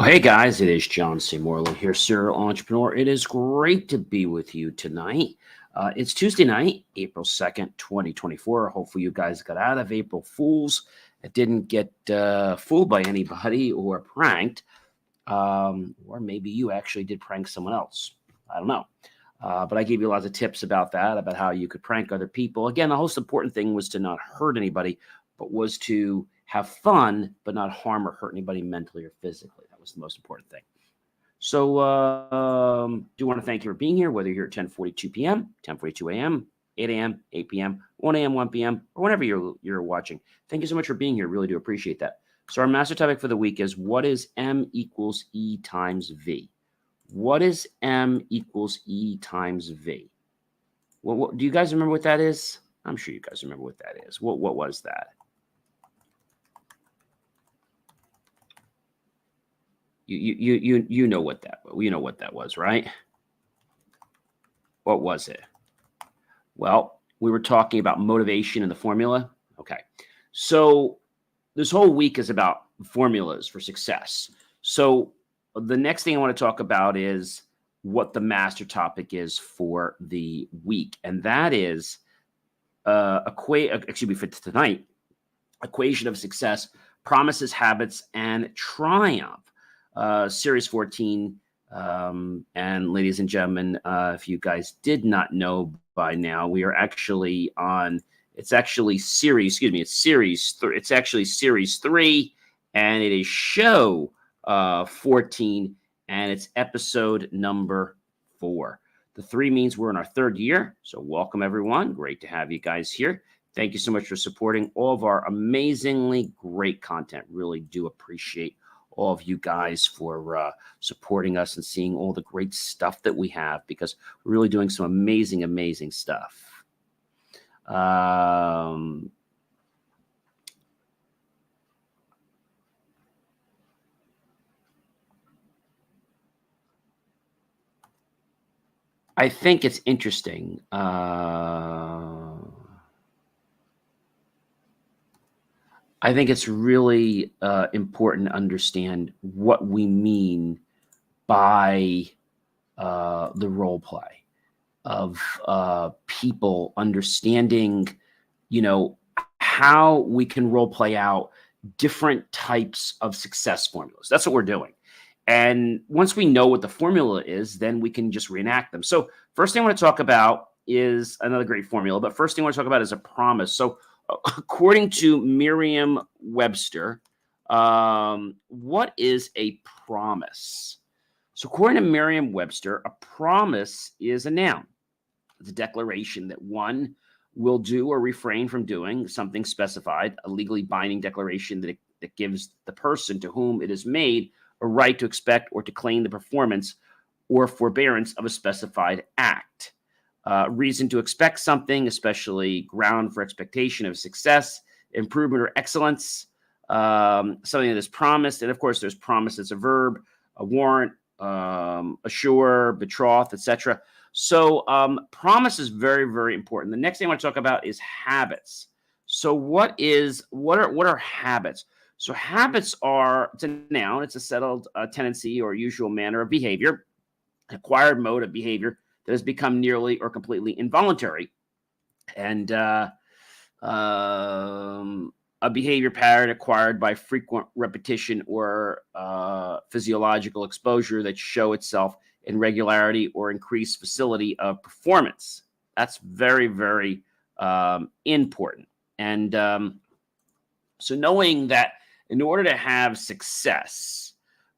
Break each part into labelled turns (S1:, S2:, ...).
S1: Well, hey guys, it is John C. Morley here, serial entrepreneur. It is great to be with you tonight. It's Tuesday night, April 2nd, 2024. Hopefully, you guys got out of April Fools. It didn't get fooled by anybody or pranked. Or maybe you actually did prank someone else. I don't know. But I gave you lots of tips about that, about how you could prank other people. Again, the most important thing was to not hurt anybody, but was to have fun, but not harm or hurt anybody mentally or physically. That was the most important thing. So do want to thank you for being here, whether you're here at 10:42 p.m., 10:42 a.m., 8 a.m., 8 p.m., 1 a.m., 1 p.m., or whenever you're watching. Thank you so much for being here. Really do appreciate that. So our master topic for the week is, what is M equals E times V? What is M equals E times V? What do you guys remember what that is? I'm sure you guys remember what that is. What was that? You know what that was, right? What was it? Well, we were talking about motivation in the formula. Okay. So this whole week is about formulas for success. So the next thing I want to talk about is what the master topic is for the week. And that is for tonight, equation of success, promises, habits, and triumph. Series 14. And ladies and gentlemen, if you guys did not know by now, we are actually on, it's actually series 3, and it is show 14, and it's episode number 4. The 3 means we're in our 3rd year. So welcome everyone. Great to have you guys here. Thank you so much for supporting all of our amazingly great content. Really do appreciate all of you guys for supporting us and seeing all the great stuff that we have, because we're really doing some amazing stuff. I think it's interesting. I think it's really important to understand what we mean by the role play of people understanding, how we can role play out different types of success formulas. That's what we're doing. And once we know what the formula is, then we can just reenact them. So first thing I want to talk about is another great formula, but first thing I want to talk about is a promise. So according to Merriam-Webster, what is a promise? So according to Merriam-Webster, a promise is a noun. It's a declaration that one will do or refrain from doing something specified, a legally binding declaration that gives the person to whom it is made a right to expect or to claim the performance or forbearance of a specified act. Reason to expect something, especially ground for expectation of success, improvement, or excellence, something that is promised. And of course, there's promise as a verb, a warrant, assure, betroth, etc. So promise is very important. The next thing I want to talk about is habits. So what are habits? So habits are, it's a noun, it's a settled tendency or usual manner of behavior, acquired mode of behavior that has become nearly or completely involuntary, and a behavior pattern acquired by frequent repetition or physiological exposure that show itself in regularity or increased facility of performance. That's very important. And so knowing that in order to have success,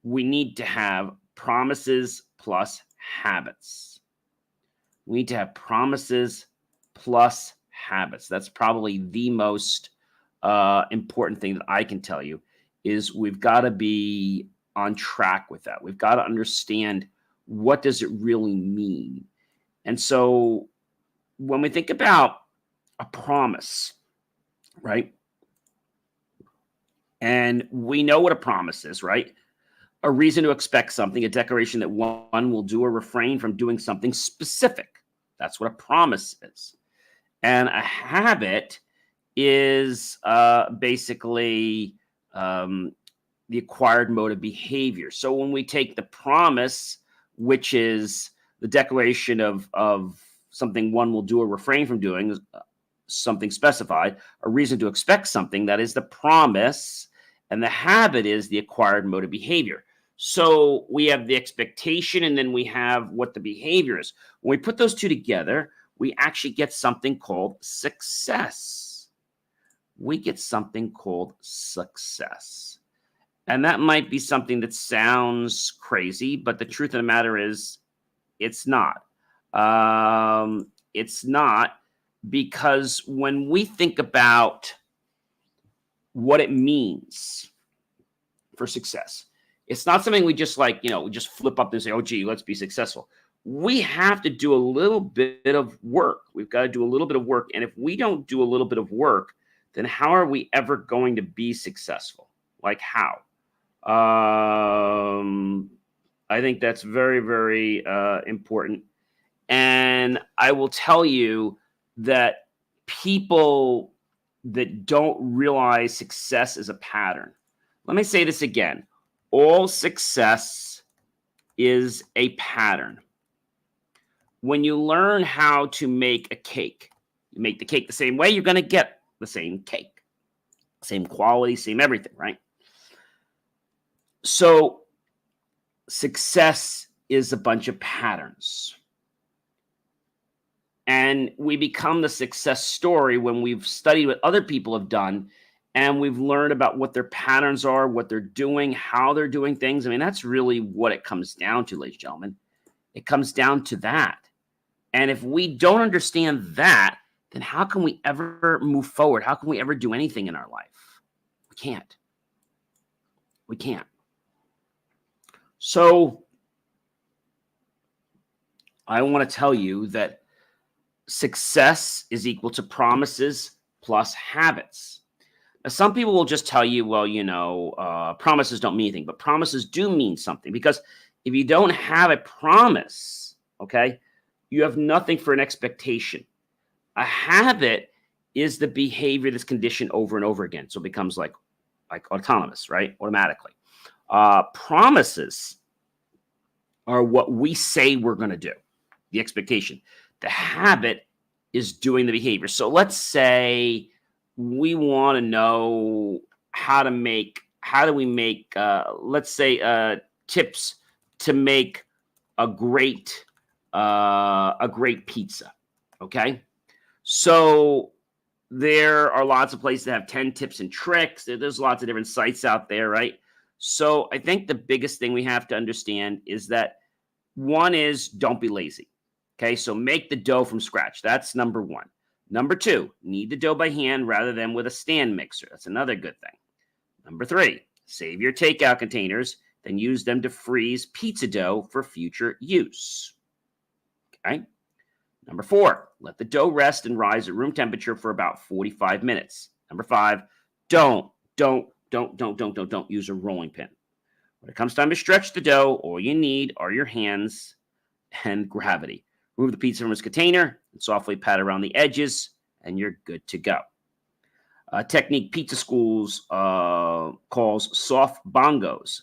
S1: we need to have promises plus habits. We need to have promises plus habits. That's probably the most important thing that I can tell you, is we've got to be on track with that. We've got to understand, what does it really mean? And so when we think about a promise, right? And we know what a promise is, right? A reason to expect something, a declaration that one will do or refrain from doing something specific. That's what a promise is. And a habit is basically the acquired mode of behavior. So when we take the promise, which is the declaration of something one will do or refrain from doing, something specified, a reason to expect something, that is the promise, and the habit is the acquired mode of behavior. So we have the expectation, and then we have what the behavior is. When we put those two together, we actually get something called success. We get something called success. And that might be something that sounds crazy, but the truth of the matter is it's not. It's not, because when we think about what it means for success, it's not something we just we just flip up and say, oh, gee, let's be successful. We have to do a little bit of work. We've got to do a little bit of work. And if we don't do a little bit of work, then how are we ever going to be successful? Like how? I think that's very, very important. And I will tell you that people that don't realize success is a pattern. Let me say this again. All success is a pattern. When you learn how to make a cake, you make the cake the same way, you're going to get the same cake. Same quality, same everything, right? So success is a bunch of patterns. And we become the success story when we've studied what other people have done, and we've learned about what their patterns are, what they're doing, how they're doing things. I mean, that's really what it comes down to, ladies and gentlemen. It comes down to that. And if we don't understand that, then how can we ever move forward? How can we ever do anything in our life? We can't. We can't. So I want to tell you that success is equal to promises plus habits. Now, some people will just tell you, well, promises don't mean anything, but promises do mean something, because if you don't have a promise, okay, you have nothing for an expectation. A habit is the behavior that's conditioned over and over again. So it becomes like autonomous, right? Automatically. Promises are what we say we're going to do, the expectation. The habit is doing the behavior. So let's say we want to know how do we make, let's say, tips to make a great pizza. Okay. So there are lots of places that have 10 tips and tricks. There's lots of different sites out there, right? So I think the biggest thing we have to understand is that one is don't be lazy. Okay, so make the dough from scratch. That's number one. Number two, knead the dough by hand rather than with a stand mixer. That's another good thing. Number three, save your takeout containers, then use them to freeze pizza dough for future use. Okay. Number four, let the dough rest and rise at room temperature for about 45 minutes. Number five, don't use a rolling pin. When it comes time to stretch the dough, all you need are your hands and gravity. Remove the pizza from its container and softly pat around the edges, and you're good to go. Technique pizza schools calls soft bongos.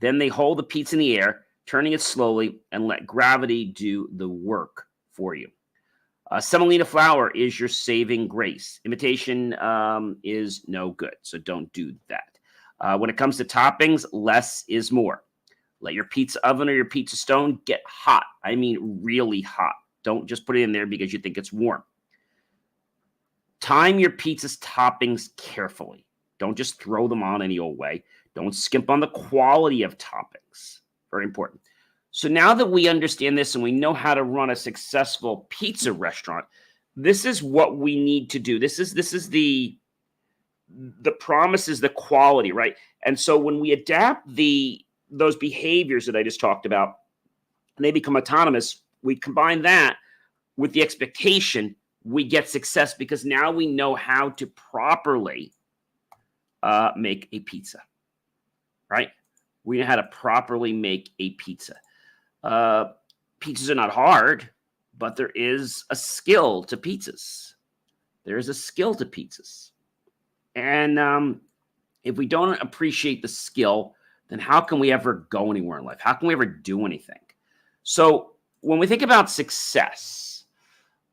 S1: Then they hold the pizza in the air, turning it slowly, and let gravity do the work for you. Semolina flour is your saving grace. Imitation is no good, so don't do that. When it comes to toppings, less is more. Let your pizza oven or your pizza stone get hot. I mean really hot. Don't just put it in there because you think it's warm. Time your pizza's toppings carefully. Don't just throw them on any old way. Don't skimp on the quality of toppings. Very important. So now that we understand this and we know how to run a successful pizza restaurant, this is what we need to do. This is the promise is the quality, right? And so when we adapt those behaviors that I just talked about, and they become autonomous, we combine that with the expectation, we get success because now we know how to properly make a pizza, right? We know how to properly make a pizza. Pizzas are not hard, but there is a skill to pizzas. There is a skill to pizzas. And if we don't appreciate the skill, then how can we ever go anywhere in life? How can we ever do anything? So when we think about success,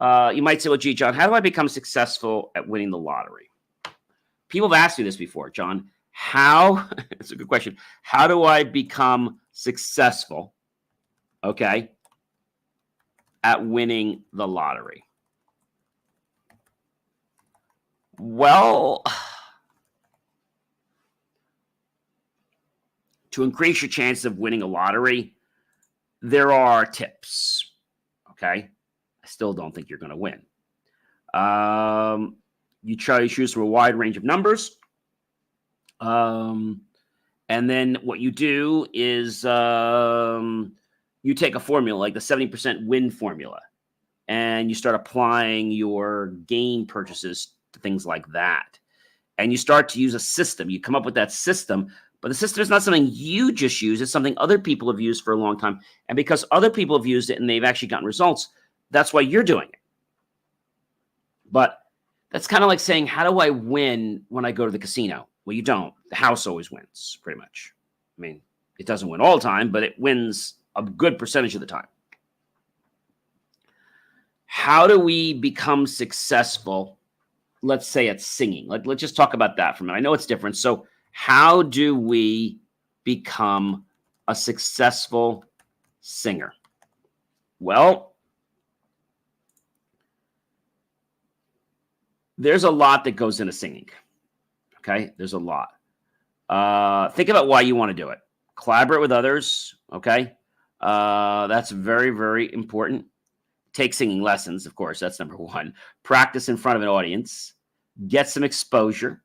S1: you might say, well, gee, John, how do I become successful at winning the lottery? People have asked me this before, John. It's a good question. How do I become successful, okay, at winning the lottery? Well, to increase your chances of winning a lottery, there are tips, okay? I still don't think you're going to win. You try to choose from a wide range of numbers. And then what you do is you take a formula like the 70% win formula, and you start applying your game purchases to things like that. And you start to use a system. You come up with that system, but the system is not something you just use. It's something other people have used for a long time. And because other people have used it and they've actually gotten results, that's why you're doing it. But that's kind of like saying, how do I win when I go to the casino? Well, you don't. The house always wins, pretty much. I mean, it doesn't win all the time, but it wins a good percentage of the time. How do we become successful, let's say, at singing? Let's just talk about that for a minute. I know it's different. So how do we become a successful singer? Well, there's a lot that goes into singing. Okay, there's a lot. Think about why you want to do it. Collaborate with others. Okay, that's very, very important. Take singing lessons, of course. That's number one. Practice in front of an audience. Get some exposure.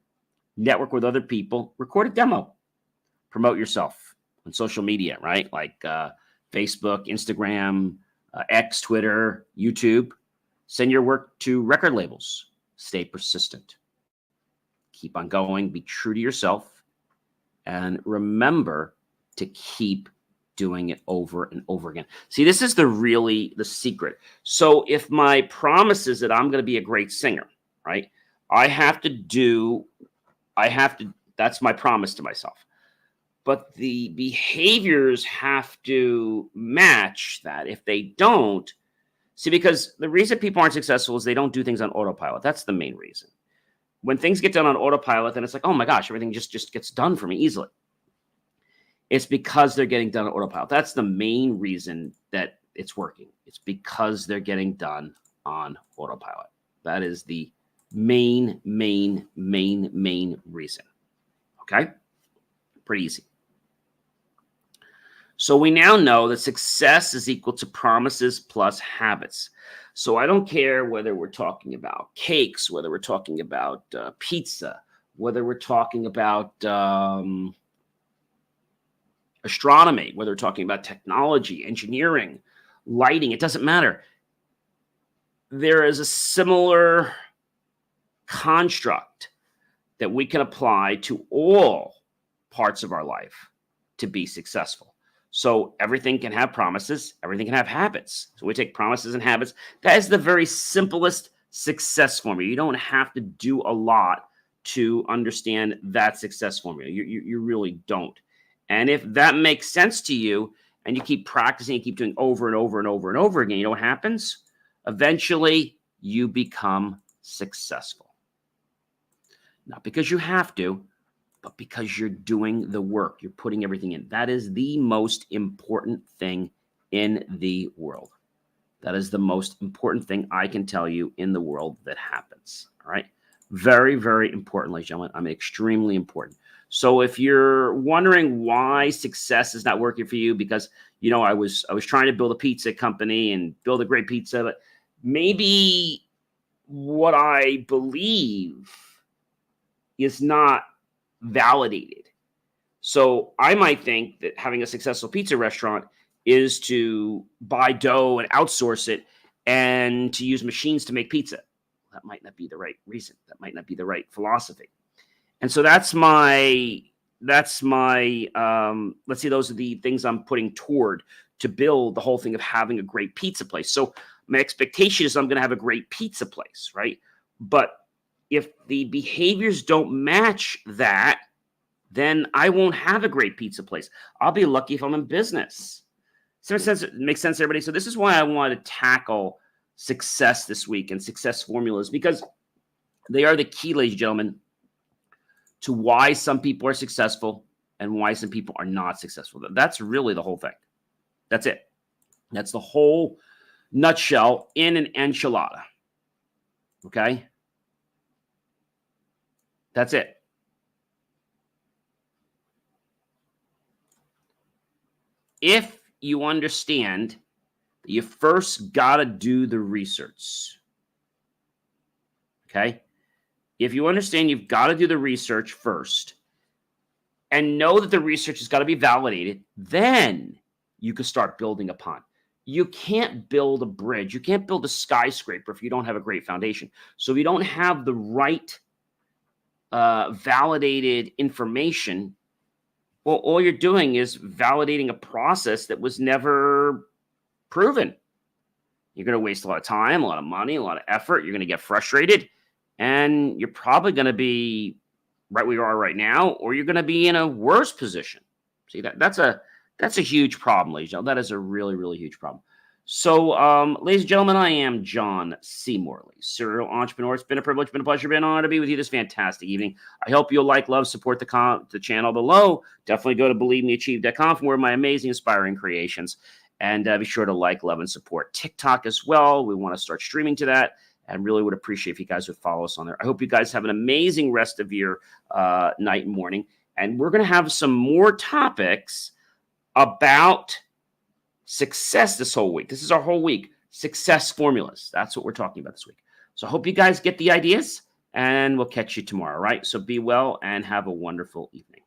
S1: Network with other people. Record a demo. Promote yourself on social media, right? Like Facebook, Instagram, X, Twitter, YouTube. Send your work to record labels. Stay persistent. Keep on going. Be true to yourself. And remember to keep doing it over and over again. See, this is the secret. So if my promise is that I'm going to be a great singer, right? That's my promise to myself. But the behaviors have to match that. If they don't, see, because the reason people aren't successful is they don't do things on autopilot. That's the main reason. When things get done on autopilot, then it's like, oh my gosh, everything just gets done for me easily. It's because they're getting done on autopilot. That's the main reason that it's working. It's because they're getting done on autopilot. That is the main reason. Okay? Pretty easy. So we now know that success is equal to promises plus habits. So I don't care whether we're talking about cakes, whether we're talking about pizza, whether we're talking about astronomy, whether we're talking about technology, engineering, lighting, it doesn't matter. There is a similar construct that we can apply to all parts of our life to be successful. So everything can have promises, everything can have habits. So we take promises and habits. That is the very simplest success formula. You don't have to do a lot to understand that success formula. You really don't. And if that makes sense to you and you keep practicing, you keep doing over and over and over and over again, you know what happens? Eventually, you become successful. Not because you have to, but because you're doing the work. You're putting everything in. That is the most important thing in the world. That is the most important thing I can tell you in the world that happens. All right? Very, very important, ladies and gentlemen. I mean, extremely important. So if you're wondering why success is not working for you, because, you know, I was trying to build a pizza company and build a great pizza, but maybe what I believe is not validated. So I might think that having a successful pizza restaurant is to buy dough and outsource it and to use machines to make pizza. That might not be the right reason. That might not be the right philosophy. And so that's my let's see, those are the things I'm putting toward to build the whole thing of having a great pizza place. So my expectation is I'm going to have a great pizza place, right? But if the behaviors don't match that, then I won't have a great pizza place. I'll be lucky if I'm in business. Does that makes sense, everybody? So this is why I want to tackle success this week and success formulas, because they are the key, ladies and gentlemen, to why some people are successful and why some people are not successful. That's really the whole thing. That's it. That's the whole nutshell in an enchilada. Okay? That's it. If you understand that you first got to do the research, okay? If you understand you've got to do the research first and know that the research has got to be validated, then you can start building upon. You can't build a bridge. You can't build a skyscraper if you don't have a great foundation. So if you don't have the right validated information, well, all you're doing is validating a process that was never proven. You're going to waste a lot of time, a lot of money, a lot of effort. You're going to get frustrated, and you're probably going to be right where you are right now, or you're going to be in a worse position. See, that's a huge problem, ladies and gentlemen. That is a really, really huge problem. So, ladies and gentlemen, I am John C. Morley, serial entrepreneur. It's been a privilege, been a pleasure, been an honor to be with you this fantastic evening. I hope you'll like, love, support the channel below. Definitely go to believemeachieve.com for more of my amazing, inspiring creations. And be sure to like, love, and support TikTok as well. We want to start streaming to that, and really would appreciate if you guys would follow us on there. I hope you guys have an amazing rest of your night and morning. And we're going to have some more topics about success this whole week. This is our whole week. Success formulas. That's what we're talking about this week. So I hope you guys get the ideas, and we'll catch you tomorrow, all right? So be well and have a wonderful evening.